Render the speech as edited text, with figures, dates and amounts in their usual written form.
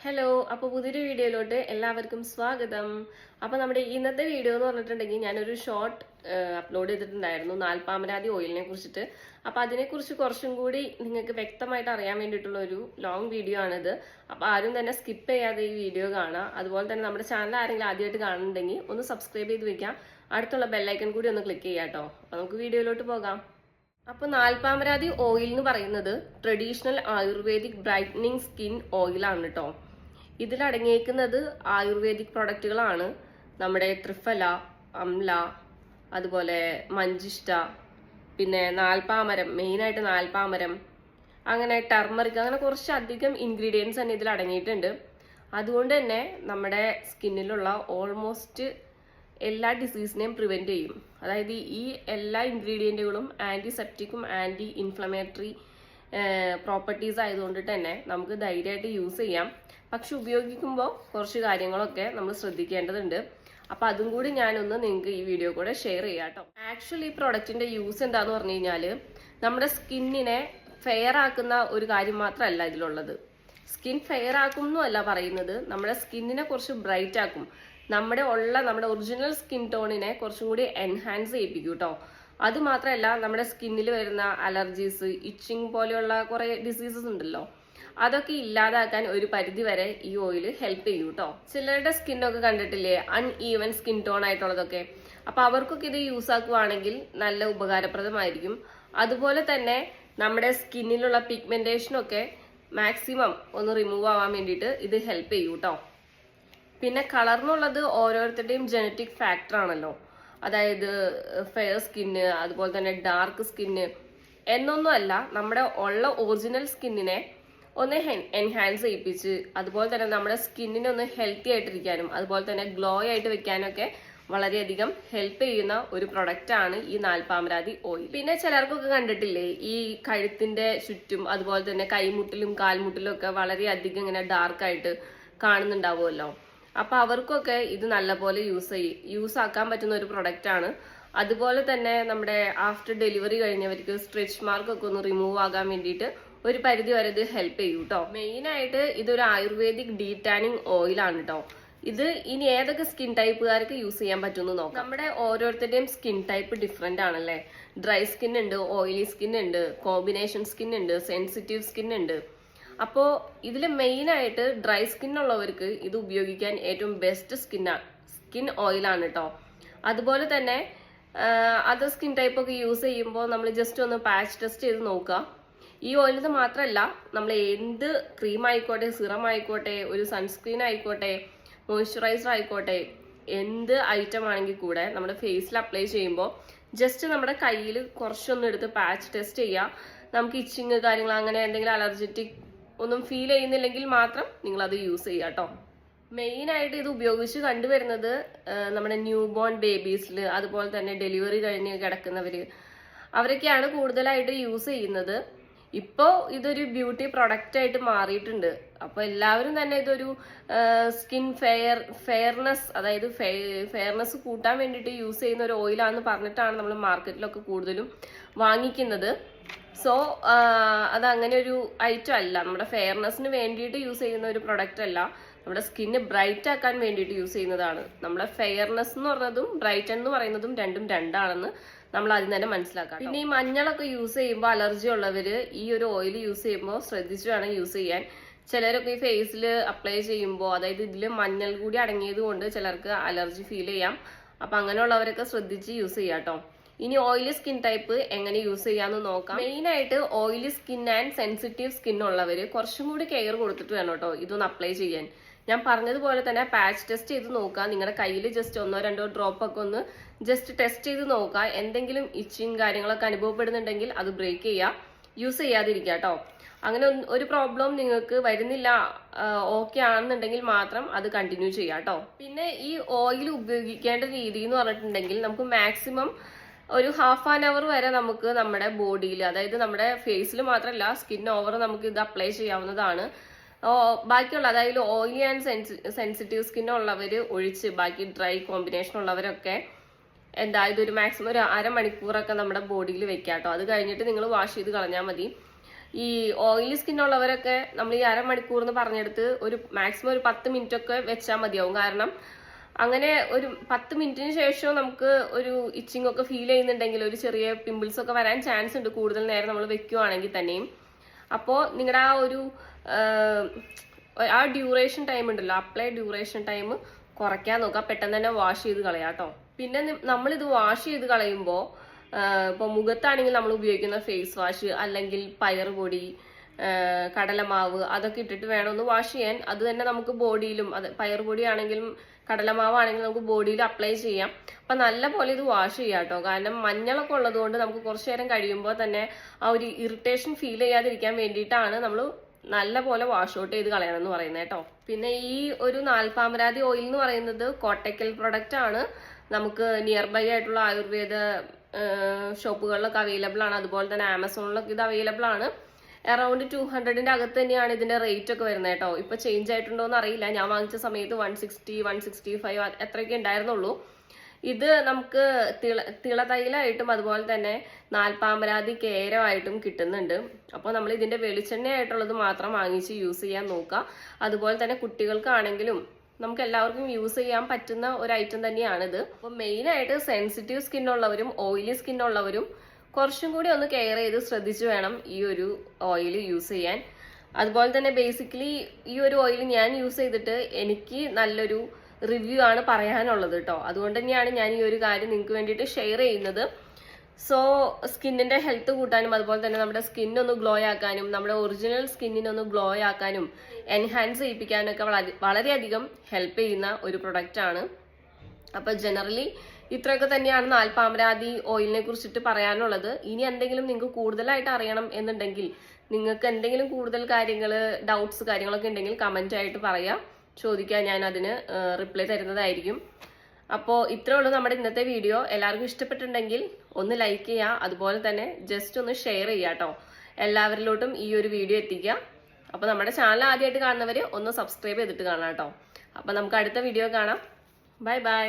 Hello, അപ്പോൾ പുതിയൊരു വീഡിയോയിലോട്ട് എല്ലാവർക്കും സ്വാഗതം. അപ്പോൾ നമ്മുടെ ഇന്നത്തെ വീഡിയോ എന്ന് പറഞ്ഞിട്ടുണ്ടെങ്കിൽ ഞാനൊരു ഷോർട്ട് അപ്ലോഡ് ചെയ്തിട്ടുണ്ടായിരുന്നു നാൽപ്പാമരാതി ഓയിലിനെ കുറിച്ചിട്ട്. അപ്പോൾ അതിനെക്കുറിച്ച് കുറച്ചും കൂടി നിങ്ങൾക്ക് വ്യക്തമായിട്ട് അറിയാൻ വേണ്ടിയിട്ടുള്ള ഒരു ലോങ് വീഡിയോ ആണിത്. അപ്പോൾ ആരും തന്നെ സ്കിപ്പ് ചെയ്യാതെ ഈ വീഡിയോ കാണാം. അതുപോലെ തന്നെ നമ്മുടെ ചാനൽ ആരെങ്കിലും ആദ്യമായിട്ട് കാണുന്നുണ്ടെങ്കിൽ ഒന്ന് സബ്സ്ക്രൈബ് ചെയ്ത് വെക്കാം. അടുത്തുള്ള ബെല്ലൈക്കൺ കൂടി ഒന്ന് ക്ലിക്ക് ചെയ്യാം കേട്ടോ. അപ്പോൾ നമുക്ക് വീഡിയോയിലോട്ട് പോകാം. അപ്പോൾ നാൽപ്പാമരാതി ഓയിൽ എന്ന് പറയുന്നത് ട്രഡീഷണൽ ആയുർവേദിക് ബ്രൈറ്റനിങ് സ്കിൻ ഓയിലാണ് കേട്ടോ. ഇതിലടങ്ങിയേക്കുന്നത് ആയുർവേദിക് പ്രൊഡക്റ്റുകളാണ്. നമ്മുടെ ത്രിഫല, അംല, അതുപോലെ മഞ്ചിഷ്ട, പിന്നെ നാൽപ്പാമരം, മെയിനായിട്ട് നാൽപ്പാമരം, അങ്ങനെ ടർമറിക്, അങ്ങനെ കുറച്ചധികം ഇൻഗ്രീഡിയൻസ് തന്നെ ഇതിൽ അടങ്ങിയിട്ടുണ്ട്. അതുകൊണ്ട് തന്നെ നമ്മുടെ സ്കിന്നിലുള്ള ഓൾമോസ്റ്റ് എല്ലാ ഡിസീസിനെയും പ്രിവെന്റ് ചെയ്യും. അതായത് ഈ എല്ലാ ഇൻഗ്രീഡിയൻറ്റുകളും ആന്റിസെപ്റ്റിക്കും ആന്റി ഇൻഫ്ലമേറ്ററി പ്രോപ്പർട്ടീസ് ആയതുകൊണ്ട് തന്നെ നമുക്ക് ധൈര്യമായിട്ട് യൂസ് ചെയ്യാം. പക്ഷെ ഉപയോഗിക്കുമ്പോൾ കുറച്ച് കാര്യങ്ങളൊക്കെ നമ്മൾ ശ്രദ്ധിക്കേണ്ടതുണ്ട്. അപ്പൊ അതും കൂടി ഞാനൊന്ന് നിങ്ങൾക്ക് ഈ വീഡിയോ കൂടെ ഷെയർ ചെയ്യാം കേട്ടോ. ആക്ച്വലി ഈ പ്രൊഡക്റ്റിന്റെ യൂസ് എന്താന്ന് പറഞ്ഞു കഴിഞ്ഞാൽ നമ്മുടെ സ്കിന്നിനെ ഫെയർ ആക്കുന്ന ഒരു കാര്യം മാത്രമല്ല ഇതിലുള്ളത്. സ്കിൻ ഫെയർ ആക്കും എന്നല്ല പറയുന്നത്, നമ്മുടെ സ്കിന്നിനെ കുറച്ച് ബ്രൈറ്റ് ആക്കും. നമ്മുടെ ഒറിജിനൽ സ്കിൻ ടോണിനെ കുറച്ചും കൂടി എൻഹാൻസ് ചെയ്യിപ്പിക്കും കേട്ടോ. അത് മാത്രമല്ല, നമ്മുടെ സ്കിന്നിൽ വരുന്ന അലർജീസ്, ഇച്ചിങ് പോലെയുള്ള കുറെ ഡിസീസസ് ഉണ്ടല്ലോ, അതൊക്കെ ഇല്ലാതാക്കാൻ ഒരു പരിധി വരെ ഈ ഓയിൽ ഹെൽപ്പ് ചെയ്യും കേട്ടോ. ചിലരുടെ സ്കിന്നൊക്കെ കണ്ടിട്ടില്ലേ, അൺഈവൻ സ്കിൻ ടോൺ ആയിട്ടുള്ളതൊക്കെ. അപ്പൊ അവർക്കൊക്കെ ഇത് യൂസ് ആക്കുവാണെങ്കിൽ നല്ല ഉപകാരപ്രദമായിരിക്കും. അതുപോലെ തന്നെ നമ്മുടെ സ്കിന്നിലുള്ള പിഗ്മെന്റേഷനൊക്കെ മാക്സിമം ഒന്ന് റിമൂവ് ആവാൻ വേണ്ടിയിട്ട് ഇത് ഹെൽപ്പ് ചെയ്യും കേട്ടോ. പിന്നെ കളറിനുള്ളത് ഓരോരുത്തരുടെയും ജനറ്റിക് ഫാക്ടർ ആണല്ലോ. അതായത് ഫെയർ സ്കിന്ന്, അതുപോലെ തന്നെ ഡാർക്ക് സ്കിന്ന് എന്നൊന്നും അല്ല, നമ്മുടെ ഉള്ള ഒറിജിനൽ സ്കിന്നിനെ ഒന്ന് എൻഹാൻസ് ചെയ്യിപ്പിച്ച് അതുപോലെ തന്നെ നമ്മുടെ സ്കിന്നിനെ ഒന്ന് ഹെൽത്തി ആയിട്ടിരിക്കാനും അതുപോലെ തന്നെ ഗ്ലോ ആയിട്ട് വെക്കാനൊക്കെ വളരെയധികം ഹെൽപ്പ് ചെയ്യുന്ന ഒരു പ്രൊഡക്റ്റ് ആണ് ഈ നാൽപ്പാമരാതി ഓയിൽ. പിന്നെ ചിലർക്കൊക്കെ കണ്ടിട്ടില്ലേ, ഈ കഴുത്തിന്റെ ചുറ്റും അതുപോലെ തന്നെ കൈമുട്ടിലും കാൽമുട്ടിലും ഒക്കെ വളരെയധികം ഇങ്ങനെ ഡാർക്കായിട്ട് കാണുന്നുണ്ടാവുമല്ലോ. അപ്പൊ അവർക്കൊക്കെ ഇത് നല്ലപോലെ യൂസ് ആക്കാൻ പറ്റുന്ന ഒരു പ്രൊഡക്റ്റ് ആണ്. അതുപോലെ തന്നെ നമ്മുടെ ആഫ്റ്റർ ഡെലിവറി കഴിഞ്ഞവർക്ക് സ്ട്രെച്ച് മാർക്കൊക്കെ ഒന്ന് റിമൂവ് ആകാൻ വേണ്ടിയിട്ട് ഒരു പരിധി വരെ ഇത് ഹെൽപ്പ് ചെയ്യും കേട്ടോ. മെയിൻ ആയിട്ട് ഇതൊരു ആയുർവേദിക് ഡീടാനിങ് ഓയിലാണ് കേട്ടോ. ഇത് ഇനി ഏതൊക്കെ സ്കിൻ ടൈപ്പുകാർക്ക് യൂസ് ചെയ്യാൻ പറ്റുമെന്ന് നോക്കാം. നമ്മുടെ ഓരോരുത്തരുടെയും സ്കിൻ ടൈപ്പ് ഡിഫറെന്റ് ആണല്ലേ. ഡ്രൈ സ്കിൻ ഉണ്ട്, ഓയിലി സ്കിൻ ഉണ്ട്, കോമ്പിനേഷൻ സ്കിൻ ഉണ്ട്, സെൻസിറ്റീവ് സ്കിൻ ഉണ്ട്. അപ്പോൾ ഇതിൽ മെയിൻ ആയിട്ട് ഡ്രൈ സ്കിൻ ഉള്ളവർക്ക് ഇത് ഉപയോഗിക്കാൻ ഏറ്റവും ബെസ്റ്റ് സ്കിൻ ഓയിലാണ് കേട്ടോ. അതുപോലെ തന്നെ അതർ സ്കിൻ ടൈപ്പ് ഒക്കെ യൂസ് ചെയ്യുമ്പോൾ നമ്മൾ ജസ്റ്റ് ഒന്ന് പാച്ച് ടെസ്റ്റ് ചെയ്ത് നോക്കുക. ഈ ഓയിലിന് മാത്രമല്ല, നമ്മൾ എന്ത് ക്രീം ആയിക്കോട്ടെ, സിറം ആയിക്കോട്ടെ, ഒരു സൺസ്ക്രീൻ ആയിക്കോട്ടെ, മോയ്സ്ചറൈസർ ആയിക്കോട്ടെ, എന്ത് ഐറ്റം ആണെങ്കിൽ കൂടെ നമ്മുടെ ഫേസിൽ അപ്ലൈ ചെയ്യുമ്പോൾ ജസ്റ്റ് നമ്മുടെ കയ്യിൽ കുറച്ചൊന്നും എടുത്ത് പാച്ച് ടെസ്റ്റ് ചെയ്യുക. നമുക്ക് ഇച്ചിങ് കാര്യങ്ങൾ അങ്ങനെ എന്തെങ്കിലും അലർജറ്റിക് ഒന്നും ഫീൽ ചെയ്യുന്നില്ലെങ്കിൽ മാത്രം നിങ്ങൾ അത് യൂസ് ചെയ്യുക കേട്ടോ. മെയിൻ ആയിട്ട് ഇത് ഉപയോഗിച്ച് കണ്ടുവരുന്നത് നമ്മുടെ ന്യൂ ബോൺ ബേബീസിൽ, അതുപോലെ തന്നെ ഡെലിവറി കഴിഞ്ഞ് കിടക്കുന്നവര്, അവരൊക്കെയാണ് കൂടുതലായിട്ട് യൂസ് ചെയ്യുന്നത്. ഇപ്പോ ഇതൊരു ബ്യൂട്ടി പ്രൊഡക്റ്റ് ആയിട്ട് മാറിയിട്ടുണ്ട്. അപ്പൊ എല്ലാവരും തന്നെ ഇതൊരു സ്കിൻ ഫെയർനെസ്, അതായത് ഫെയർനെസ് കൂട്ടാൻ വേണ്ടിയിട്ട് യൂസ് ചെയ്യുന്ന ഒരു ഓയിലാണെന്ന് പറഞ്ഞിട്ടാണ് നമ്മൾ മാർക്കറ്റിലൊക്കെ കൂടുതലും വാങ്ങിക്കുന്നത്. സോ അത് അങ്ങനെ ഒരു ഐറ്റം അല്ല, നമ്മുടെ ഫെയർനെസ്സിന് വേണ്ടിയിട്ട് യൂസ് ചെയ്യുന്ന ഒരു പ്രൊഡക്റ്റ് അല്ല, നമ്മുടെ സ്കിന്ന് ബ്രൈറ്റ് ആക്കാൻ വേണ്ടിയിട്ട് യൂസ് ചെയ്യുന്നതാണ്. നമ്മുടെ ഫെയർനെസ് എന്ന് പറഞ്ഞതും ബ്രൈറ്റ് എന്ന് പറയുന്നതും രണ്ടും രണ്ടാണെന്ന് നമ്മൾ ആദ്യം തന്നെ മനസ്സിലാക്കാം. പിന്നെ ഈ മഞ്ഞളൊക്കെ യൂസ് ചെയ്യുമ്പോൾ അലർജി ഉള്ളവര് ഈ ഒരു ഓയിൽ യൂസ് ചെയ്യുമ്പോൾ ശ്രദ്ധിച്ചു വേണം യൂസ് ചെയ്യാൻ. ചിലരൊക്കെ ഈ ഫേസിൽ അപ്ലൈ ചെയ്യുമ്പോൾ, അതായത് ഇതിൽ മഞ്ഞൾ കൂടി അടങ്ങിയത് കൊണ്ട് ചിലർക്ക് അലർജി ഫീൽ ചെയ്യാം. അപ്പൊ അങ്ങനെയുള്ളവരൊക്കെ ശ്രദ്ധിച്ച് യൂസ് ചെയ്യാം കേട്ടോ. ഇനി ഓയിലി സ്കിൻ ടൈപ്പ് എങ്ങനെ യൂസ് ചെയ്യാന്ന് നോക്കാം. മെയിൻ ആയിട്ട് oily skin and sensitive skin ഉള്ളവര് കുറച്ചും കൂടി കെയർ കൊടുത്തിട്ട് വേണം കേട്ടോ ഇതൊന്ന് അപ്ലൈ ചെയ്യാൻ. ഞാൻ പറഞ്ഞതുപോലെ തന്നെ പാച്ച് ടെസ്റ്റ് ചെയ്ത് നോക്കുക. നിങ്ങളുടെ കയ്യിൽ ജസ്റ്റ് 1-2 ഡ്രോപ്പ് ഒക്കെ ഒന്ന് ജസ്റ്റ് ടെസ്റ്റ് ചെയ്ത് നോക്കുക. എന്തെങ്കിലും ഇച്ചിങ് കാര്യങ്ങളൊക്കെ അനുഭവപ്പെടുന്നുണ്ടെങ്കിൽ അത് ബ്രേക്ക് ചെയ്യുക, യൂസ് ചെയ്യാതിരിക്കുക കേട്ടോ. അങ്ങനെ ഒരു പ്രോബ്ലം നിങ്ങൾക്ക് വരുന്നില്ല, ഓക്കെ ആണെന്നുണ്ടെങ്കിൽ മാത്രം അത് കണ്ടിന്യൂ ചെയ്യാം കേട്ടോ. പിന്നെ ഈ ഓയിൽ ഉപയോഗിക്കേണ്ട രീതി എന്ന് പറഞ്ഞിട്ടുണ്ടെങ്കിൽ നമുക്ക് മാക്സിമം ഒരു ½ ആൻ അവർ വരെ നമുക്ക് നമ്മുടെ ബോഡിയിൽ, അതായത് നമ്മുടെ ഫേസിൽ മാത്രമല്ല സ്കിൻ ഓവർ നമുക്ക് ഇത് അപ്ലൈ ചെയ്യാവുന്നതാണ്. ബാക്കിയുള്ള, അതായത് ഓയിലി ആൻഡ് സെൻസിറ്റീവ് സ്കിൻ ഉള്ളവർ ഒഴിച്ച് ബാക്കി ഡ്രൈ കോമ്പിനേഷൻ ഉള്ളവരൊക്കെ ഇതൊരു മാക്സിമം ഒരു 1/2 മണിക്കൂറൊക്കെ നമ്മുടെ ബോഡിയിൽ വെക്കാം കേട്ടോ. അത് കഴിഞ്ഞിട്ട് നിങ്ങൾ വാഷ് ചെയ്ത് കളഞ്ഞാൽ മതി. ഈ ഓയിലി സ്കിൻ ഉള്ളവരൊക്കെ നമ്മൾ ഈ അരമണിക്കൂർ എന്ന് പറഞ്ഞെടുത്ത് ഒരു മാക്സിമം ഒരു 10 മിനിറ്റ് ഒക്കെ വെച്ചാൽ മതിയാവും. കാരണം അങ്ങനെ ഒരു 10 മിനിറ്റിന് ശേഷം നമുക്ക് ഒരു ഇച്ചിങ് ഒക്കെ ഫീൽ ചെയ്യുന്നുണ്ടെങ്കിൽ ഒരു ചെറിയ പിമ്പിൾസ് ഒക്കെ വരാൻ ചാൻസ് ഉണ്ട് കൂടുതൽ നേരം നമ്മൾ വെക്കുവാണെങ്കിൽ തന്നെയും. അപ്പോൾ നിങ്ങളുടെ ആ ഡ്യൂറേഷൻ ടൈം ഉണ്ടല്ലോ, അപ്ലൈ ഡ്യൂറേഷൻ ടൈം കുറയ്ക്കാൻ നോക്കുക. പെട്ടെന്ന് തന്നെ വാഷ് ചെയ്ത് കളയാം കേട്ടോ. പിന്നെ നമ്മളിത് വാഷ് ചെയ്ത് കളയുമ്പോൾ ഇപ്പോൾ മുഖത്താണെങ്കിൽ നമ്മൾ ഉപയോഗിക്കുന്ന ഫേസ് വാഷ് അല്ലെങ്കിൽ പയറുപൊടി, കടലമാവ് അതൊക്കെ ഇട്ടിട്ട് വേണം ഒന്ന് വാഷ് ചെയ്യാൻ. അത് തന്നെ നമുക്ക് ബോഡിയിലും, അത് പയറുപൊടി ആണെങ്കിലും കടലമാവാണെങ്കിലും നമുക്ക് ബോഡിയിൽ അപ്ലൈ ചെയ്യാം. അപ്പം നല്ല പോലെ ഇത് വാഷ് ചെയ്യാം കേട്ടോ. കാരണം മഞ്ഞളൊക്കെ ഉള്ളത് കൊണ്ട് നമുക്ക് കുറച്ചു നേരം കഴിയുമ്പോൾ തന്നെ ആ ഒരു ഇറിറ്റേഷൻ ഫീൽ ചെയ്യാതിരിക്കാൻ വേണ്ടിയിട്ടാണ് നമ്മൾ നല്ല പോലെ വാഷ് ഔട്ട് ചെയ്ത് കളയണം എന്ന് പറയുന്നത് കേട്ടോ. പിന്നെ ഈ ഒരു നാൽപ്പാമരാതി ഓയിൽ എന്ന് പറയുന്നത് കോട്ടക്കൽ പ്രൊഡക്റ്റ് ആണ്. നമുക്ക് നിയർ ബൈ ആയിട്ടുള്ള ആയുർവേദ ഷോപ്പുകളിലൊക്കെ അവൈലബിൾ ആണ്. അതുപോലെ തന്നെ ആമസോണിലൊക്കെ ഇത് അവൈലബിൾ ആണ്. അറൌണ്ട് 200ന്റെ അകത്ത് തന്നെയാണ് ഇതിന്റെ റേറ്റ് ഒക്കെ വരുന്നത് കേട്ടോ. ഇപ്പൊ ചേഞ്ച് ആയിട്ടുണ്ടോ എന്ന് അറിയില്ല. ഞാൻ വാങ്ങിച്ച സമയത്ത് 160, 165 എത്രയൊക്കെ ഉണ്ടായിരുന്നുള്ളൂ. ഇത് നമുക്ക് തിളതൈലായിട്ടും അതുപോലെ തന്നെ നാൽപ്പാമരാതി കേരമായിട്ടും കിട്ടുന്നുണ്ട്. അപ്പോൾ നമ്മൾ ഇതിന്റെ വെളിച്ചെണ്ണയായിട്ടുള്ളത് മാത്രം വാങ്ങിച്ച് യൂസ് ചെയ്യാൻ നോക്കുക. അതുപോലെ തന്നെ കുട്ടികൾക്കാണെങ്കിലും നമുക്ക് എല്ലാവർക്കും യൂസ് ചെയ്യാൻ പറ്റുന്ന ഒരു ഐറ്റം തന്നെയാണിത്. അപ്പോൾ മെയിൻ ആയിട്ട് സെൻസിറ്റീവ് സ്കിൻ ഉള്ളവരും ഓയിലി സ്കിൻ ഉള്ളവരും കുറച്ചും കൂടി ഒന്ന് കെയർ ചെയ്ത് ശ്രദ്ധിച്ചു വേണം ഈ ഒരു ഓയിൽ യൂസ് ചെയ്യാൻ. അതുപോലെ തന്നെ ബേസിക്കലി ഈ ഒരു ഓയിൽ ഞാൻ യൂസ് ചെയ്തിട്ട് എനിക്ക് നല്ലൊരു റിവ്യൂ ആണ് പറയാനുള്ളത് കേട്ടോ. അതുകൊണ്ട് തന്നെയാണ് ഞാൻ ഈ ഒരു കാര്യം നിങ്ങൾക്ക് വേണ്ടിയിട്ട് ഷെയർ ചെയ്യുന്നത്. സോ സ്കിന്നിന്റെ ഹെൽത്ത് കൂട്ടാനും അതുപോലെ തന്നെ നമ്മുടെ സ്കിന്നൊന്ന് ഗ്ലോ ആക്കാനും നമ്മുടെ ഒറിജിനൽ സ്കിന്നിനൊന്ന് ഗ്ലോ ആക്കാനും എൻഹാൻസ് ചെയ്യിപ്പിക്കാനൊക്കെ വളരെയധികം ഹെൽപ്പ് ചെയ്യുന്ന ഒരു പ്രൊഡക്റ്റ് ആണ്. അപ്പൊ ജനറലി ഇത്രയൊക്കെ തന്നെയാണ് നാൽപ്പാമരാതി ഓയിലിനെ കുറിച്ചിട്ട് പറയാനുള്ളത്. ഇനി എന്തെങ്കിലും നിങ്ങൾക്ക് കൂടുതലായിട്ട് അറിയണം എന്നുണ്ടെങ്കിൽ, നിങ്ങൾക്ക് എന്തെങ്കിലും കൂടുതൽ ഡൗട്ട്സ് കാര്യങ്ങളൊക്കെ ഉണ്ടെങ്കിൽ കമന്റ് ആയിട്ട് പറയാം, ചോദിക്കാൻ ഞാൻ അതിന് റിപ്ലൈ തരുന്നതായിരിക്കും. അപ്പോൾ ഇത്രേ ഉള്ളൂ നമ്മുടെ ഇന്നത്തെ വീഡിയോ. എല്ലാവർക്കും ഇഷ്ടപ്പെട്ടിട്ടുണ്ടെങ്കിൽ ഒന്ന് ലൈക്ക് ചെയ്യുക, അതുപോലെ തന്നെ ജസ്റ്റ് ഒന്ന് ഷെയർ ചെയ്യുക കേട്ടോ. എല്ലാവരിലോട്ടും ഈ ഒരു വീഡിയോ എത്തിക്കുക. അപ്പോൾ നമ്മുടെ ചാനൽ ആദ്യമായിട്ട് കാണുന്നവർ ഒന്ന് സബ്സ്ക്രൈബ് ചെയ്തിട്ട് കാണാം കേട്ടോ. അപ്പോൾ നമുക്ക് അടുത്ത വീഡിയോ കാണാം. Bye bye.